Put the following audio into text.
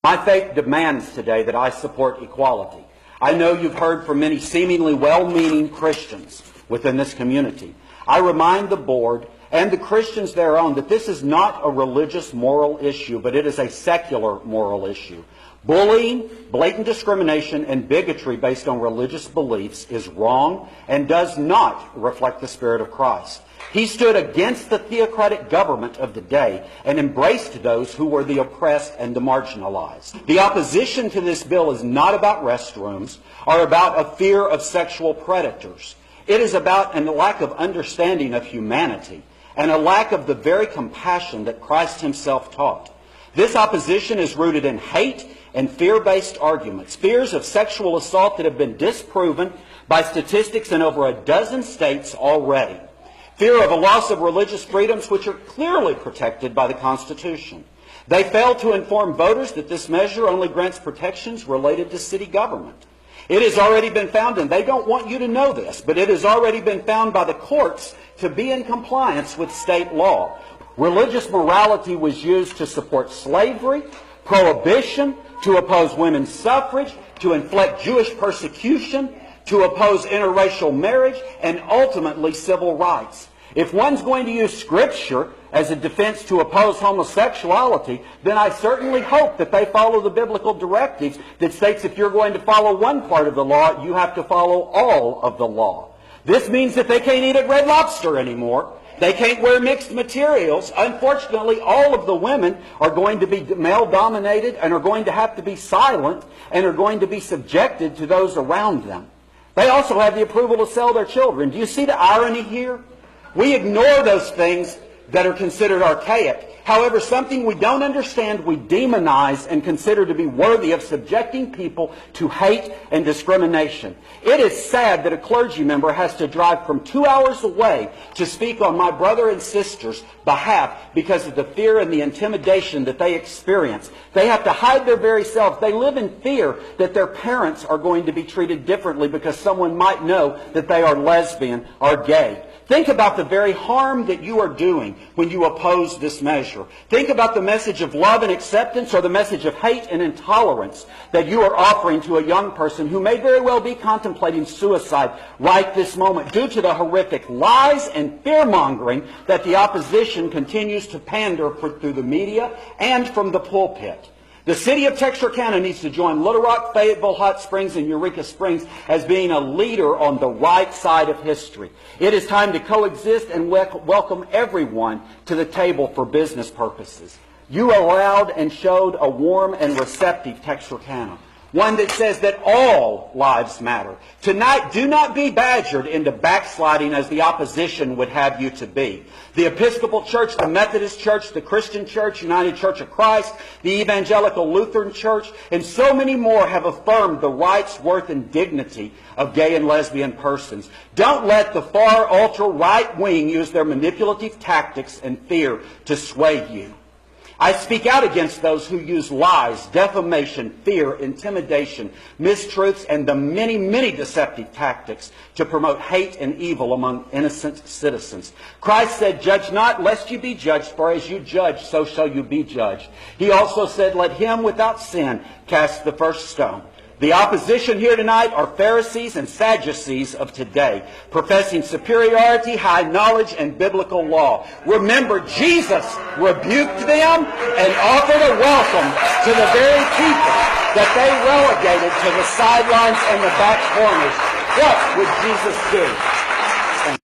My faith demands today that I support equality. I know you've heard from many seemingly well-meaning Christians within this community. I remind the board and the Christians thereon that this is not a religious moral issue, but it is a secular moral issue. Bullying, blatant discrimination, and bigotry based on religious beliefs is wrong and does not reflect the Spirit of Christ. He stood against the theocratic government of the day and embraced those who were the oppressed and the marginalized. The opposition to this bill is not about restrooms or about a fear of sexual predators. It is about a lack of understanding of humanity and a lack of the very compassion that Christ himself taught. This opposition is rooted in hate and fear-based arguments, fears of sexual assault that have been disproven by statistics in over a dozen states already. Fear of a loss of religious freedoms which are clearly protected by the Constitution. They fail to inform voters that this measure only grants protections related to city government. It has already been found, and they don't want you to know this, but it has already been found by the courts to be in compliance with state law. Religious morality was used to support slavery, prohibition, to oppose women's suffrage, to inflict Jewish persecution, to oppose interracial marriage, and ultimately civil rights. If one's going to use Scripture as a defense to oppose homosexuality, then I certainly hope that they follow the biblical directives that states if you're going to follow one part of the law, you have to follow all of the law. This means that they can't eat at Red Lobster anymore. They can't wear mixed materials. Unfortunately, all of the women are going to be male-dominated and are going to have to be silent and are going to be subjected to those around them. They also have the approval to sell their children. Do you see the irony here? We ignore those things that are considered archaic. However, something we don't understand, we demonize and consider to be worthy of subjecting people to hate and discrimination. It is sad that a clergy member has to drive from 2 hours away to speak on my brother and sister's behalf because of the fear and the intimidation that they experience. They have to hide their very selves. They live in fear that their parents are going to be treated differently because someone might know that they are lesbian or gay. Think about the very harm that you are doing when you oppose this measure. Think about the message of love and acceptance or the message of hate and intolerance that you are offering to a young person who may very well be contemplating suicide right this moment due to the horrific lies and fear-mongering that the opposition continues to pander through the media and from the pulpit. The city of Texarkana needs to join Little Rock, Fayetteville, Hot Springs, and Eureka Springs as being a leader on the right side of history. It is time to coexist and welcome everyone to the table for business purposes. You allowed and showed a warm and receptive Texarkana, one that says that all lives matter. Tonight, do not be badgered into backsliding as the opposition would have you to be. The Episcopal Church, the Methodist Church, the Christian Church, United Church of Christ, the Evangelical Lutheran Church, and so many more have affirmed the rights, worth, and dignity of gay and lesbian persons. Don't let the far ultra-right wing use their manipulative tactics and fear to sway you. I speak out against those who use lies, defamation, fear, intimidation, mistruths, and the many, many deceptive tactics to promote hate and evil among innocent citizens. Christ said, "Judge not, lest you be judged, for as you judge, so shall you be judged." He also said, "Let him without sin cast the first stone." The opposition here tonight are Pharisees and Sadducees of today, professing superiority, high knowledge, and biblical law. Remember, Jesus rebuked them and offered a welcome to the very people that they relegated to the sidelines and the back corners. What would Jesus do?